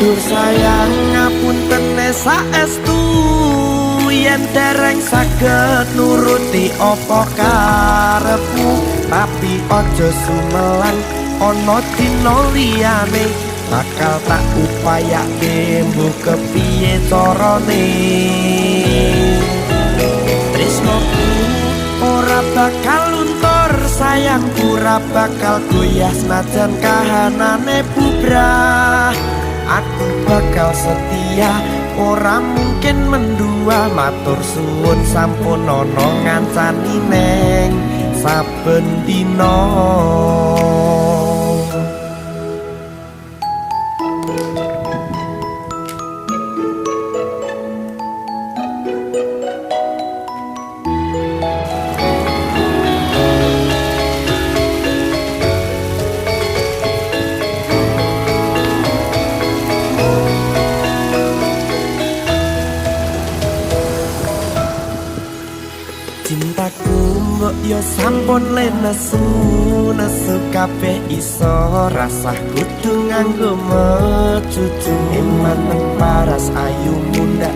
Dur sayang ngapunten saestu yen dereng saged nuruti apa karepmu tapi aja sumelan ana dina liyane bakal tak upayake mbok kepiye carane tresnoku ora bakal luntur sayangku ora bakal goyah senajan kahanane bubrah aku bakal setia ora mungkin mendua matur suwun sampun ana ngancani neng saben dina cintaku mbok yo sampun lenesu nesu kabeh iso rasah kudu nganggo mecucu iman paras ayu munda